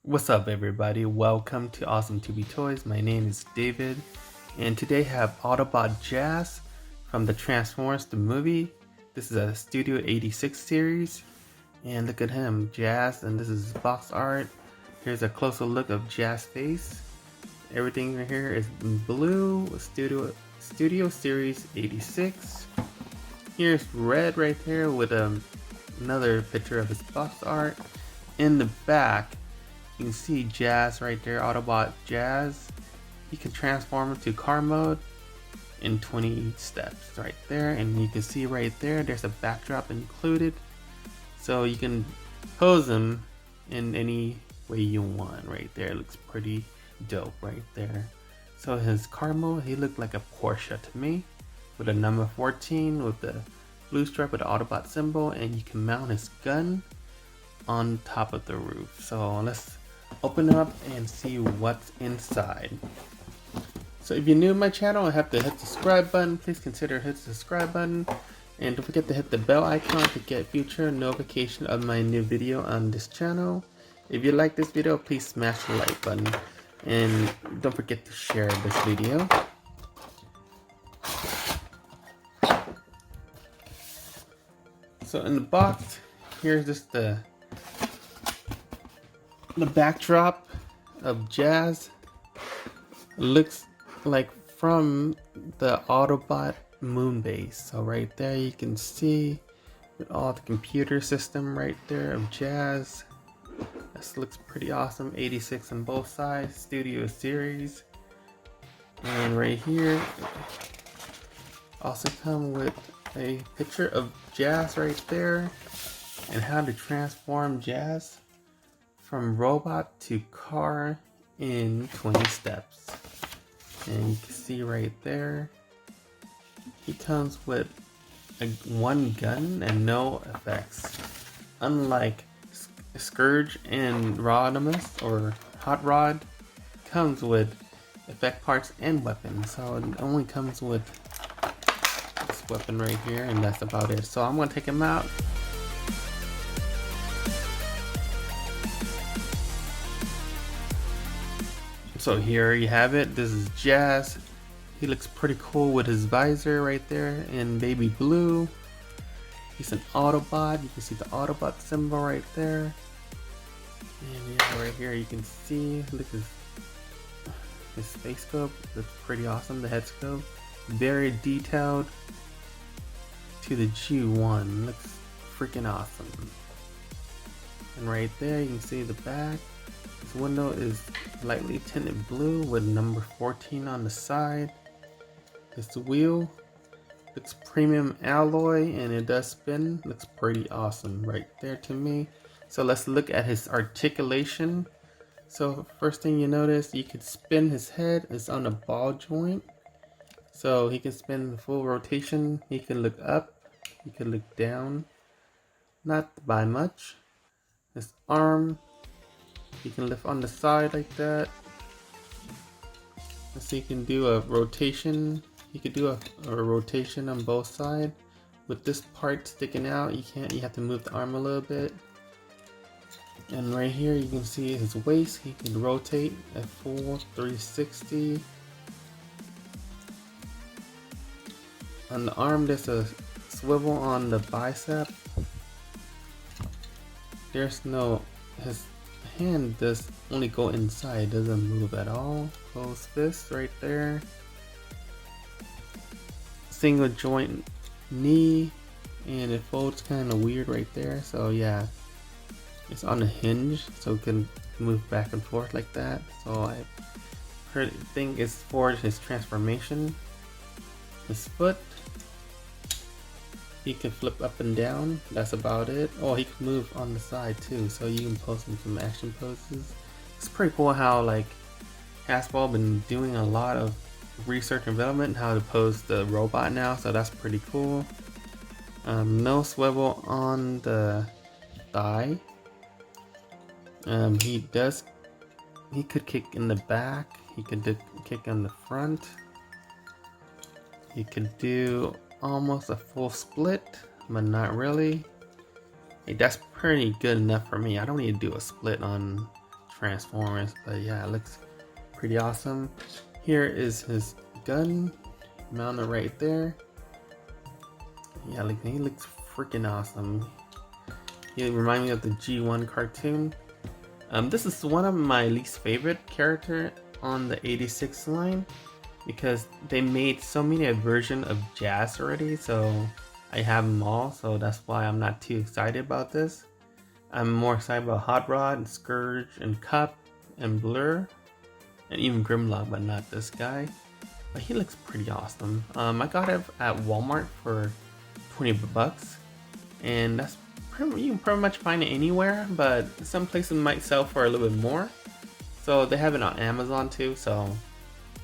What's up, everybody? Welcome to AwesomeTubees Toys. My name is David, and today I have Autobot Jazz from the Transformers the movie. This is a Studio 86 series, and look at him, Jazz, and this is box art. Here's a closer look of Jazz's face. Everything right here is in blue, Studio Series 86. Here's red right there with another picture of his box art. In the back, you can see Jazz right there, Autobot Jazz. He can transform into car mode in 20 steps right there. And you can see right there, there's a backdrop included. So you can pose him in any way you want right there. It looks pretty dope right there. So his car mode, he looked like a Porsche to me, with a number 14 with the blue stripe with the Autobot symbol, and you can mount his gun on top of the roof. So let's open up and see what's inside. So if you're new to my channel and have to hit the subscribe button, please consider hitting the subscribe button, and don't forget to hit the bell icon to get future notification of my new video on this channel. If you like this video, please smash the like button, and don't forget to share this video. So in the box, here's just the backdrop of Jazz. Looks like from the Autobot moon base. So right there you can see with all the computer system right there of Jazz. This looks pretty awesome. 86 on both sides, Studio Series. And right here also come with a picture of Jazz right there and how to transform Jazz from robot to car in 20 steps. And you can see right there, he comes with one gun and no effects. Unlike Scourge and Rodimus or Hot Rod, comes with effect parts and weapons. So it only comes with this weapon right here, and that's about it. So I'm gonna take him out. So here you have it. This is Jazz. He looks pretty cool with his visor right there in baby blue. He's an Autobot. You can see the Autobot symbol right there. And yeah, right here you can see, look at his face scope. Looks pretty awesome. The head scope, very detailed to the G1. Looks freaking awesome. And right there you can see the back. This window is lightly tinted blue with number 14 on the side. This wheel looks premium alloy and it does spin. Looks pretty awesome right there to me. So let's look at his articulation. So first thing you notice, you could spin his head. It's on a ball joint. So he can spin the full rotation. He can look up. He can look down. Not by much. His arm, you can lift on the side like that. So you can do a rotation. You could do a rotation on both sides. With this part sticking out, you have to move the arm a little bit. And right here you can see his waist. He can rotate at full 360. On the arm there's a swivel on the bicep. There's no, his hand does only go inside, doesn't move at all. Closed fist right there. Single joint knee, and it folds kind of weird right there. So yeah, it's on a hinge, so it can move back and forth like that. So I think it's for his transformation. His foot, he can flip up and down. That's about it. Oh, he can move on the side too, so you can pose him some action poses. It's pretty cool how like Hasbro been doing a lot of research and development how to pose the robot now, so that's pretty cool. No swivel on the thigh. He could kick in the back. He could kick on the front. He could do almost a full split, but not really. Hey, that's pretty good enough for me. I don't need to do a split on Transformers, but yeah, it looks pretty awesome. Here is his gun mounted right there. Yeah, like he looks freaking awesome. He reminds me of the G1 cartoon. This is one of my least favorite character on the 86 line because they made so many versions of Jazz already, so I have them all, so that's why I'm not too excited about this. I'm more excited about Hot Rod, and Scourge, and Cup, and Blur, and even Grimlock, but not this guy. But he looks pretty awesome. I got it at Walmart for 20 bucks, and that's you can pretty much find it anywhere, but some places might sell for a little bit more. So they have it on Amazon too, so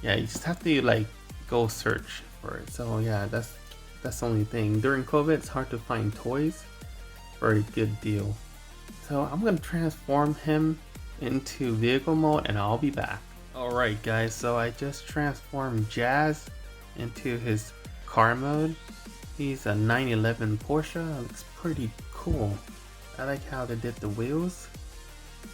yeah, you just have to like go search for it. So yeah, that's the only thing. During COVID, it's hard to find toys for a good deal. So I'm gonna transform him into vehicle mode and I'll be back. Alright guys, so I just transformed Jazz into his car mode. He's a 911 Porsche. Looks pretty cool. I like how they did the wheels.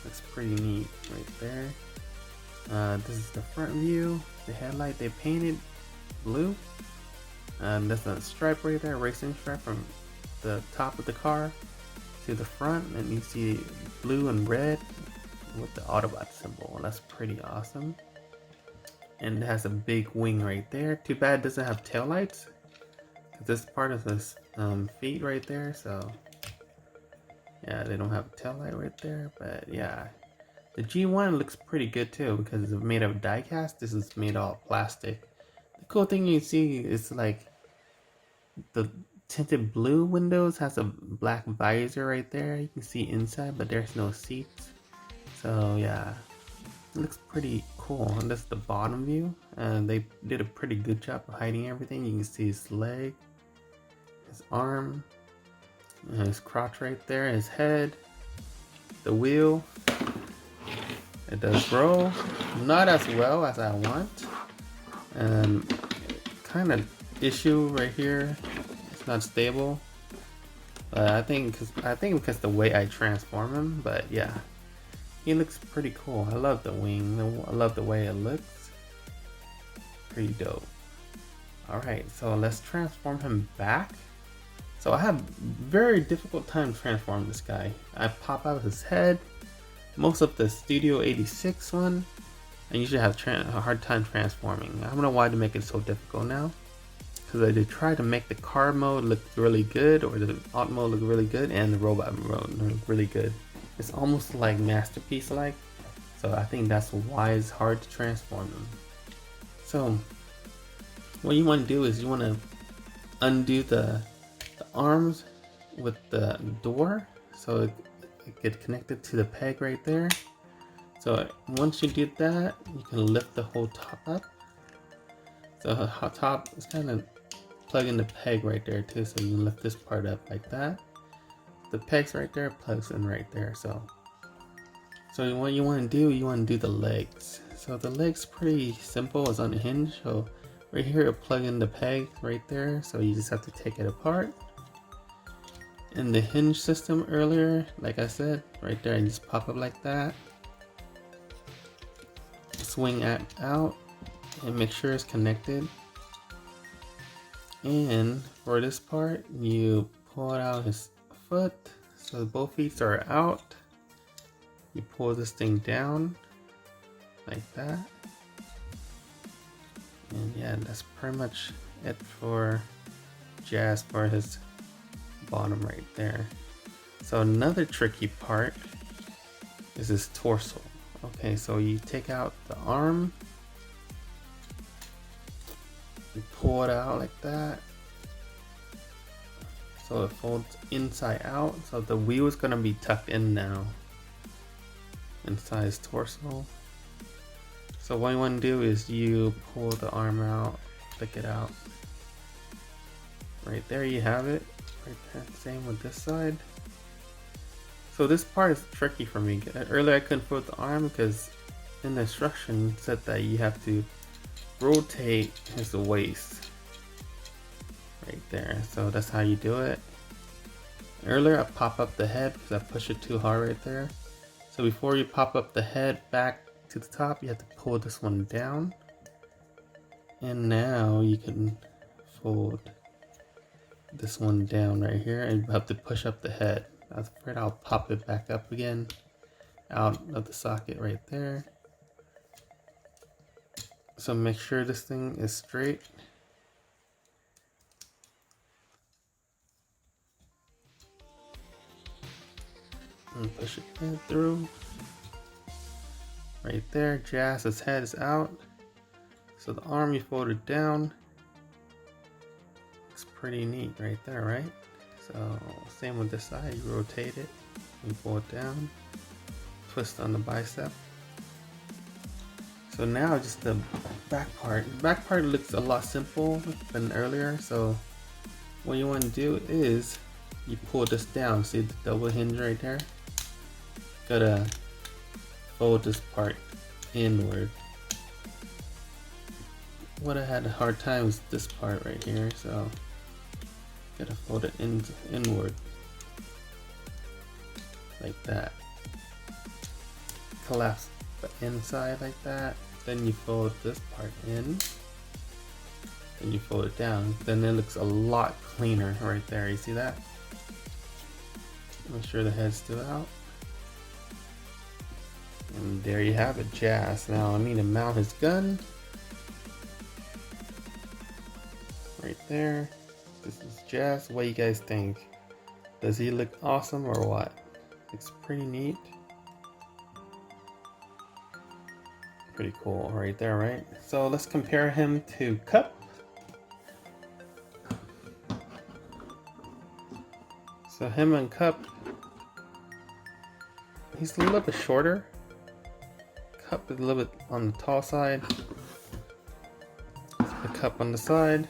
Looks pretty neat right there. This is the front view. The headlight they painted blue. There's a stripe right there, racing stripe from the top of the car to the front, and you see blue and red with the Autobot symbol. That's pretty awesome. And it has a big wing right there. Too bad it doesn't have taillights. This part of his feet right there, so yeah, they don't have a tail light right there. But yeah, the G1 looks pretty good too because it's made of die cast. This is made all plastic. The cool thing you see is like the tinted blue windows has a black visor right there. You can see inside, but there's no seats. So yeah, it looks pretty cool. And that's the bottom view, and they did a pretty good job of hiding everything. You can see his leg, his arm, and his crotch right there, his head, the wheel. It does roll, not as well as I want. Kind of issue right here, it's not stable. But I think because the way I transform him. But yeah, he looks pretty cool. I love the wing. I love the way it looks. Pretty dope. Alright, so let's transform him back. So I have very difficult time transforming this guy. I pop out his head. Most of the Studio 86 one, I usually have a hard time transforming. I don't know why they make it so difficult now. Because they try to make the car mode look really good, or the auto mode look really good, and the robot mode look really good. It's almost like Masterpiece like. So I think that's why it's hard to transform them. So what you want to do is you want to undo the arms with the door, so it get connected to the peg right there. So once you do that, you can lift the whole top up. So the hot top is kind of plug in the peg right there too, so you can lift this part up like that. The peg's right there, plugs in right there. So what you want to do, you want to do the legs. So the legs pretty simple, it's on a hinge. So right here, you plug in the peg right there. So you just have to take it apart. And the hinge system earlier, like I said, right there, and just pop up like that. Swing it out and make sure it's connected. And for this part, you pull out his foot, so both feet are out. You pull this thing down like that. And yeah, that's pretty much it for Jazz for his bottom right there. So another tricky part is his torso. Okay, so you take out the arm, you pull it out like that, so it folds inside out. So the wheel is gonna be tucked in now inside his torso. So what you want to do is you pull the arm out, flick it out. Right there, you have it. Right there. Same with this side. So this part is tricky for me. Earlier I couldn't put the arm because in the instruction it said that you have to rotate his waist right there. So that's how you do it. Earlier I pop up the head because I pushed it too hard right there. So before you pop up the head back to the top, you have to pull this one down. And now you can fold this one down right here, and you have to push up the head. I was afraid I'll pop it back up again out of the socket right there. So make sure this thing is straight. And push it through. Right there, Jazz's head is out. So the arm you folded down. Looks pretty neat right there, right? So same with this side, you rotate it, you pull it down, twist on the bicep. So now just the back part. The back part looks a lot simpler than earlier. So what you want to do is you pull this down. See the double hinge right there? Gotta fold this part inward. What I had a hard time was this part right here, so gotta fold it inward like that. Collapse the inside like that. Then you fold this part in. Then you fold it down. Then it looks a lot cleaner right there. You see that? Make sure the head's still out. And there you have it, Jazz. Now I need to mount his gun. Right there. This is Jazz. What do you guys think? Does he look awesome or what? Looks pretty neat. Pretty cool right there, right? So let's compare him to Cup. So him and Cup, he's a little bit shorter. Cup is a little bit on the tall side. Let's put Cup on the side.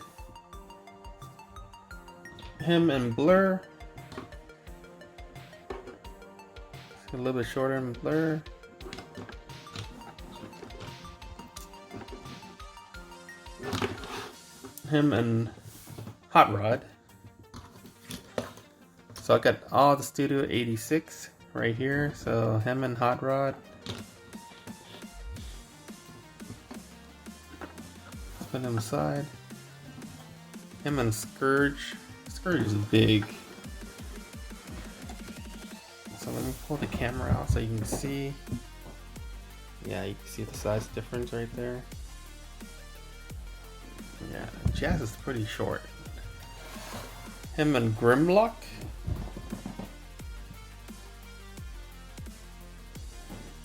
Him and Blur, a little bit shorter than Blur. Him and Hot Rod. So I got all the Studio 86 right here. So him and Hot Rod. Let's put him aside. Him and Scourge. Scourge is big. So let me pull the camera out so you can see. Yeah, you can see the size difference right there. Yeah, Jazz is pretty short. Him and Grimlock.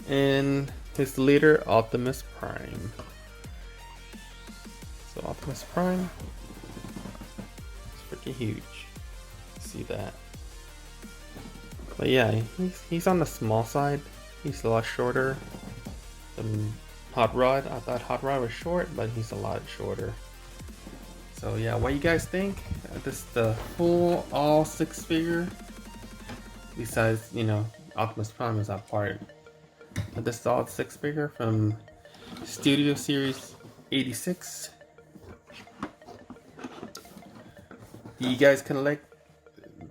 And his leader, Optimus Prime. So Optimus Prime is freaking huge. See that? But yeah, he's on the small side. He's a lot shorter than Hot Rod. I thought Hot Rod was short, but he's a lot shorter. So yeah, what do you guys think? This is the full all 6-figure. Besides, you know, Optimus Prime is not part. But this is all 6-figure from Studio Series 86. Do you guys collect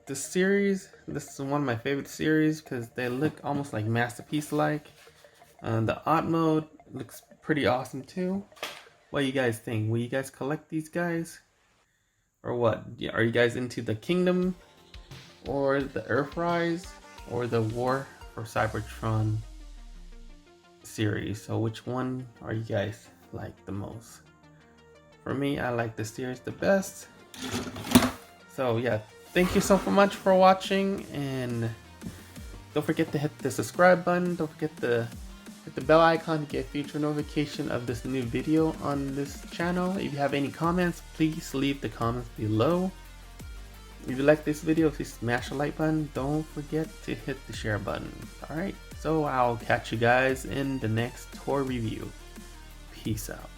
this series? This is one of my favorite series because they look almost like Masterpiece-like. The Odd Mode looks pretty awesome too. What do you guys think? Will you guys collect these guys? Or what? Are you guys into the Kingdom? Or the Earthrise? Or the War for Cybertron series? So which one are you guys like the most? For me, I like this series the best. So yeah, thank you so much for watching, and don't forget to hit the subscribe button. Don't forget to hit the bell icon to get future notification of this new video on this channel. If you have any comments, please leave the comments below. If you like this video, please smash the like button. Don't forget to hit the share button. Alright, so I'll catch you guys in the next toy review. Peace out.